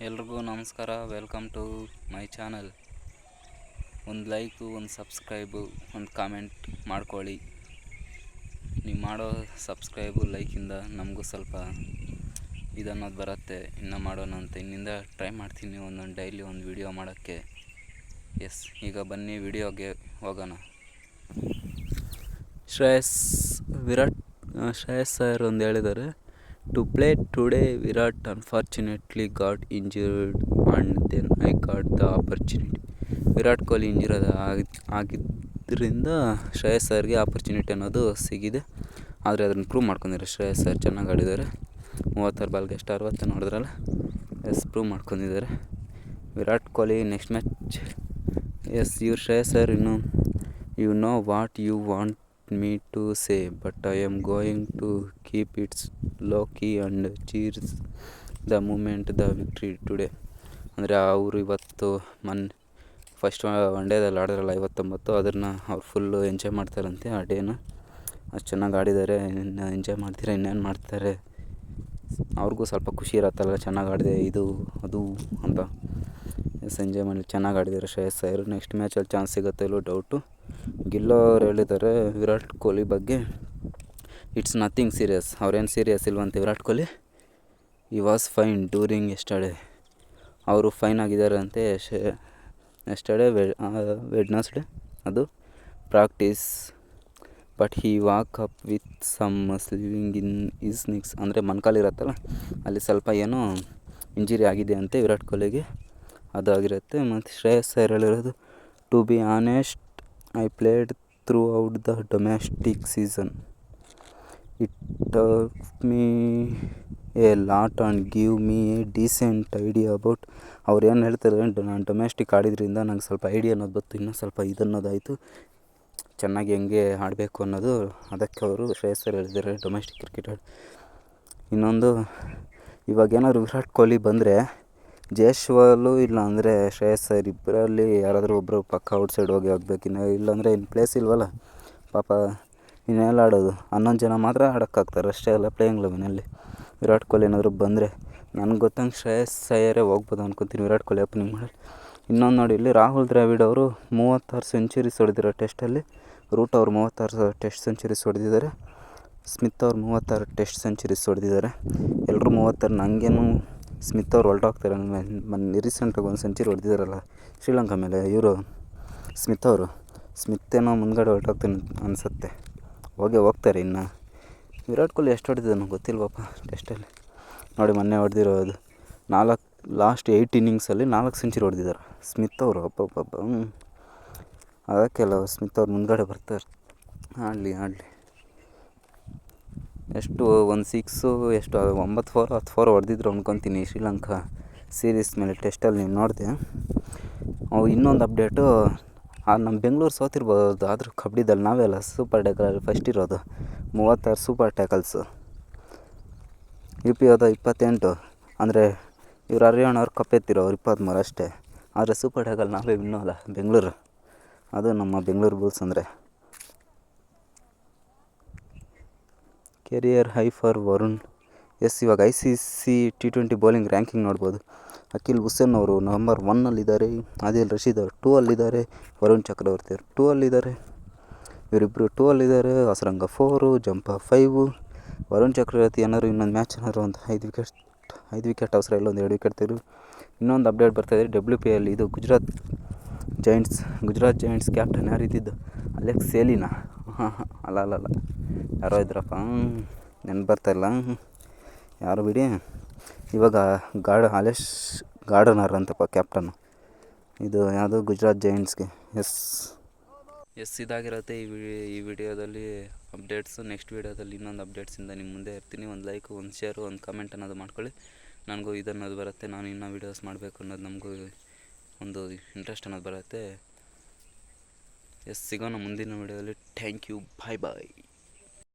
ಎಲ್ರಿಗೂ ನಮಸ್ಕಾರ. Welcome to my channel. ಒಂದು ಲೈಕು, ಒಂದು ಸಬ್ಸ್ಕ್ರೈಬು, ಒಂದು ಕಾಮೆಂಟ್ ಮಾಡ್ಕೊಳ್ಳಿ. ನೀವು ಮಾಡೋ ಸಬ್ಸ್ಕ್ರೈಬು ಲೈಕಿಂದ ನಮಗೂ ಸ್ವಲ್ಪ ಇದನ್ನೋದು ಬರುತ್ತೆ, ಇನ್ನೂ ಮಾಡೋಣ ಅಂತ. ಇನ್ನಿಂದ ಟ್ರೈ ಮಾಡ್ತೀನಿ ಒಂದೊಂದು ಡೈಲಿ ಒಂದು ವಿಡಿಯೋ ಮಾಡೋಕ್ಕೆ. ಈಗ ಬನ್ನಿ ವಿಡಿಯೋಗೆ ಹೋಗೋಣ. ಶ್ರೇಯಸ್ ಸರ್ ಒಂದು ಹೇಳಿದ್ದಾರೆ, to play today Virat unfortunately got injured and then I got the opportunity. Virat Kohli injure ಆಗಿದ್ದರಿಂದ ಶ್ರೇಯಸ್ ಸರ್ಗೆ ಆಪರ್ಚುನಿಟಿ ಅನ್ನೋದು ಸಿಗಿದೆ. ಆದರೆ ಅದನ್ನು ಪ್ರೂವ್ ಮಾಡ್ಕೊಂಡಿದ್ದಾರೆ. ಶ್ರೇಯಸ್ ಸರ್ ಚೆನ್ನಾಗಿ ಆಡಿದ್ದಾರೆ. 36 ಬಾಲ್ಗೆ ಎಷ್ಟು 60 ನೋಡಿದ್ರಲ್ಲ, ಪ್ರೂವ್ ಮಾಡ್ಕೊಂಡಿದ್ದಾರೆ. ವಿರಾಟ್ ಕೊಹ್ಲಿ ನೆಕ್ಸ್ಟ್ ಮ್ಯಾಚ್ ಇವ್ರು Shreyas sir you know what you want me to say, but I am going to keep it low key and cheers the moment the victory today. ಅಂದರೆ ಅವರು ಇವತ್ತು ಫಸ್ಟ್ ಒನ್ ಡೇದಲ್ಲಿ ಆಡಿದ್ರಲ್ಲ 59, ಅದನ್ನು ಅವ್ರು ಫುಲ್ಲು ಎಂಜಾಯ್ ಮಾಡ್ತಾರಂತೆ. ಆ ಡೇನ ಅಷ್ಟು ಚೆನ್ನಾಗಿ ಆಡಿದ್ದಾರೆ. ಇನ್ನು ಎಂಜಾಯ್ ಮಾಡ್ತಾರೆ, ಇನ್ನೇನು ಮಾಡ್ತಾರೆ. ಅವ್ರಿಗೂ ಸ್ವಲ್ಪ ಖುಷಿ ಇರತ್ತಲ್ಲ, ಚೆನ್ನಾಗಿ ಆಡಿದೆ ಇದು ಅದು ಅಂತ. ಎಂಜಾಯ್ ಮಾಡಿ ಚೆನ್ನಾಗಿ ಆಡಿದ್ದಾರೆ ಶ್ರೇಯಸ್ ಸರ್. ನೆಕ್ಸ್ಟ್ ಮ್ಯಾಚಲ್ಲಿ ಚಾನ್ಸ್ ಸಿಗುತ್ತೆ ಇಲ್ಲೋ ಡೌಟು. ಗಿಲ್ ಅವ್ರು ಹೇಳಿದ್ದಾರೆ ವಿರಾಟ್ ಕೊಹ್ಲಿ ಬಗ್ಗೆ, ಇಟ್ಸ್ ನಥಿಂಗ್ ಸೀರಿಯಸ್. ಅವ್ರೇನು ಸೀರಿಯಸ್ ಇಲ್ವಂತೆ Virat Kohli. He was fine during yesterday. ಅವರು ಫೈನ್ ಆಗಿದ್ದಾರೆ ಅಂತೆ ಎಸ್ಟರ್ಡೇ ವೆಡ್ನಸ್ಡೇ ಅದು practice. But he woke up with some swelling in his knees. ಅಂದರೆ ಮೊಣಕಾಲಿರುತ್ತಲ್ಲ, ಅಲ್ಲಿ ಸ್ವಲ್ಪ ಏನೋ ಇಂಜುರಿ ಆಗಿದೆ ಅಂತೆ ವಿರಾಟ್ ಕೊಹ್ಲಿಗೆ, ಅದು ಆಗಿರುತ್ತೆ. ಮತ್ತು ಶ್ರೇಯಸ್ ಸರ್ ಹೇಳಿರೋದು, to be honest I played throughout the domestic season. It took me a lot and gave me a decent idea about. ಅವ್ರು ಏನು ಹೇಳ್ತಾರೆ, ನಾನು ಡೊಮೆಸ್ಟಿಕ್ ಆಡಿದ್ರಿಂದ ನಂಗೆ ಸ್ವಲ್ಪ ಐಡಿಯಾ ಅನ್ನೋದು ಬಂತು, ಇನ್ನೂ ಸ್ವಲ್ಪ ಇದನ್ನೋದಾಯಿತು, ಚೆನ್ನಾಗಿ ಹೆಂಗೆ ಆಡಬೇಕು ಅನ್ನೋದು. ಅದಕ್ಕೆ ಅವರು ಶ್ರೇಯಸ್ ಸರ್ ಹೇಳಿದ್ದಾರೆ ಡೊಮೆಸ್ಟಿಕ್ ಕ್ರಿಕೆಟ್ ಆಡಿ. ಇನ್ನೊಂದು, ಇವಾಗೇನಾದ್ರು ವಿರಾಟ್ ಕೊಹ್ಲಿ ಬಂದರೆ ಜೈಸ್ವಾಲು ಇಲ್ಲ ಅಂದರೆ ಶ್ರೇಯಸ್ ಸರ್ ಇಬ್ಬರಲ್ಲಿ ಯಾರಾದರೂ ಒಬ್ಬರು ಪಕ್ಕ ಔಟ್ಸೈಡ್ ಹೋಗಿ ಆಗಬೇಕಿನ್ನ, ಇಲ್ಲಾಂದರೆ ಇನ್ನು ಪ್ಲೇಸ್ ಇಲ್ವಲ್ಲ ಪಾಪ. ಇನ್ನೆಲ್ಲ ಆಡೋದು 11 ಜನ ಮಾತ್ರ ಆಡೋಕ್ಕಾಗ್ತಾರೆ ಅಷ್ಟೇ, ಎಲ್ಲ ಪ್ಲೇಯಿಂಗ್ ಲೆವೆನಲ್ಲಿ. ವಿರಾಟ್ ಕೊಹ್ಲಿ ಏನಾದರೂ ಬಂದರೆ ನನಗೆ ಗೊತ್ತಂಗೆ ಶ್ರೇಯಸ್ ಅಯ್ಯರೇ ಹೋಗ್ಬೋದು ಅನ್ಕೊತೀನಿ ವಿರಾಟ್ ಕೊಹ್ಲಿ ಓಪನಿಂಗ್ ಮಾಡಿ. ಇನ್ನೊಂದು ನೋಡಿ, ಇಲ್ಲಿ ರಾಹುಲ್ ದ್ರಾವಿಡ್ ಅವರು 36 ಸೆಂಚುರೀಸ್ ಹೊಡೆದಿರೋ ಟೆಸ್ಟಲ್ಲಿ. ರೂಟ್ ಅವರು 36 ಟೆಸ್ಟ್ ಸೆಂಚುರೀಸ್ ಹೊಡೆದಿದ್ದಾರೆ. ಸ್ಮಿತ್ ಅವರು 36 ಟೆಸ್ಟ್ ಸೆಂಚುರೀಸ್ ಹೊಡೆದಿದ್ದಾರೆ. ಎಲ್ಲರೂ 36. ನನಗೇನು ಸ್ಮಿತ್ ಅವ್ರು ಹೊರಟೋಗ್ತಾರೆ. ರೀಸೆಂಟಾಗಿ ಒಂದು ಸೆಂಚುರಿ ಹೊಡೆದಿದ್ದಾರಲ್ಲ ಶ್ರೀಲಂಕಾ ಮೇಲೆ ಇವರು ಸ್ಮಿತ್ ಏನೋ ಮುಂದ್ಗಡೆ ಹೊರಟೋಗ್ತಾನೆ ಅನಿಸುತ್ತೆ. ಹೋಗ್ತಾರೆ. ಇನ್ನು ವಿರಾಟ್ ಕೊಹ್ಲಿ ಎಷ್ಟು ಹೊಡೆದಿದ್ದಾನೋ ಗೊತ್ತಿಲ್ವಪ್ಪ ಟೆಸ್ಟಲ್ಲಿ. ನೋಡಿ ಮೊನ್ನೆ ಹೊಡೆದಿರೋದು ಲಾಸ್ಟ್ 8 ಇನ್ನಿಂಗ್ಸಲ್ಲಿ 4 ಸೆಂಚುರಿ ಹೊಡೆದಿದ್ದಾರೆ ಸ್ಮಿತ್ ಅವರು. ಅಪ್ಪಪ್ಪಪ್ಪ. ಅದಕ್ಕೆಲ್ಲ ಸ್ಮಿತ್ ಅವ್ರು ಮುಂದ್ಗಡೆ ಬರ್ತಾರೆ. ಆಡಲಿ ಎಷ್ಟು ಒಂದು 6 ಎಷ್ಟು 9 ಹೊಡೆದಿದ್ರು ಅಂದ್ಕೊತೀನಿ ಶ್ರೀಲಂಕಾ ಸೀರೀಸ್ ಮೇಲೆ ಟೆಸ್ಟಲ್ಲಿ. ನೀವು ನೋಡಿದೆ. ಇನ್ನೊಂದು ಅಪ್ಡೇಟು, ನಮ್ಮ ಬೆಂಗಳೂರು ಸೋತಿರ್ಬೋದು, ಆದರೂ ಕಬಡ್ಡಿದಲ್ಲಿ ನಾವೇ ಅಲ್ಲ ಸೂಪರ್ ಟ್ಯಾಕಲಲ್ಲಿ ಫಸ್ಟ್ ಇರೋದು. 36 ಸೂಪರ್ ಟ್ಯಾಕಲ್ಸು. UP ಹೋದ 28. ಅಂದರೆ ಇವ್ರು ಹರಿಯಾಣವ್ರು ಕಪ್ಪೆತ್ತಿರೋರು 23 ಅಷ್ಟೇ. ಆದರೆ ಸೂಪರ್ ಟ್ಯಾಕಲ್ ನಾವೇ ಇನ್ನೂ ಅಲ್ಲ ಬೆಂಗಳೂರು. ಅದು ನಮ್ಮ ಬೆಂಗಳೂರು ಬುಲ್ಸ್ ಅಂದರೆ. Career high for Varun. ಇವಾಗ ICC T20 ಬೌಲಿಂಗ್ ರ್ಯಾಂಕಿಂಗ್ ನೋಡ್ಬೋದು. ಅಖಿಲ್ ಹುಸೇನ್ ಅವರು ನಂಬರ್ 1ಅಲ್ಲಿದ್ದಾರೆ. ಆದಿಲ್ ರಶೀದ್ ಅವರು 2 ಅಲ್ಲಿದ್ದಾರೆ. ವರುಣ್ ಚಕ್ರವರ್ತಿ ಅವರು 2 ಅಲ್ಲಿದ್ದಾರೆ. ಇವರಿಬ್ಬರು 2 ಅಲ್ಲಿದ್ದಾರೆ. ಹೊಸರಂಗ 4, ಜಂಪ 5. ವರುಣ್ ಚಕ್ರವರ್ತಿ ಏನಾದ್ರು ಇನ್ನೊಂದು ಮ್ಯಾಚ್ ಒಂದು 5 ವಿಕೆಟ್ ಅವಸರ ಇಲ್ಲ, ಒಂದು 2 ವಿಕೆಟ್ ತೆಗೆದು. ಇನ್ನೊಂದು ಅಪ್ಡೇಟ್ ಬರ್ತಾಯಿದೆ WPL. ಇದು ಗುಜರಾತ್ ಜೈಂಟ್ಸ್ ಕ್ಯಾಪ್ಟನ್ ಯಾರಿದ್ದಿದ್ದು, ಅಲೆಕ್ಸ್ ಸೇಲಿನಾ? ಅಲ್ಲ ಯಾರೋ ಇದ್ರಪ್ಪ, ನೆನಪು ಬರ್ತಾಯಿಲ್ಲ ಯಾರು ಬಿಡಿ. ಇವಾಗ ಅಲೆಕ್ಸ್ ಗಾರ್ಡನರ್ ಅಂತಪ್ಪ ಕ್ಯಾಪ್ಟನ್ನು. ಇದು ಯಾವುದು ಗುಜರಾತ್ ಜೈಂಟ್ಸ್ಗೆ. ಇದಾಗಿರುತ್ತೆ ಈ ವಿಡಿಯೋದಲ್ಲಿ ಅಪ್ಡೇಟ್ಸು. ನೆಕ್ಸ್ಟ್ ವಿಡಿಯೋದಲ್ಲಿ ಇನ್ನೊಂದು ಅಪ್ಡೇಟ್ಸಿಂದ ನಿಮ್ಮ ಮುಂದೆ ಇರ್ತೀನಿ. ಒಂದು ಲೈಕು, ಒಂದು ಶೇರು, ಒಂದು ಕಮೆಂಟ್ ಅನ್ನೋದು ಮಾಡ್ಕೊಳ್ಳಿ. ನನಗೂ ಇದನ್ನೋದು ಬರುತ್ತೆ, ನಾನು ಇನ್ನೂ ವೀಡಿಯೋಸ್ ಮಾಡಬೇಕು ಅನ್ನೋದು ನಮಗೂ ಒಂದು ಇಂಟ್ರೆಸ್ಟ್ ಅನ್ನೋದು ಬರುತ್ತೆ. ಸಿಗೋಣ ಮುಂದಿನ ವಿಡಿಯೋದಲ್ಲಿ. Thank you. ಬಾಯ್.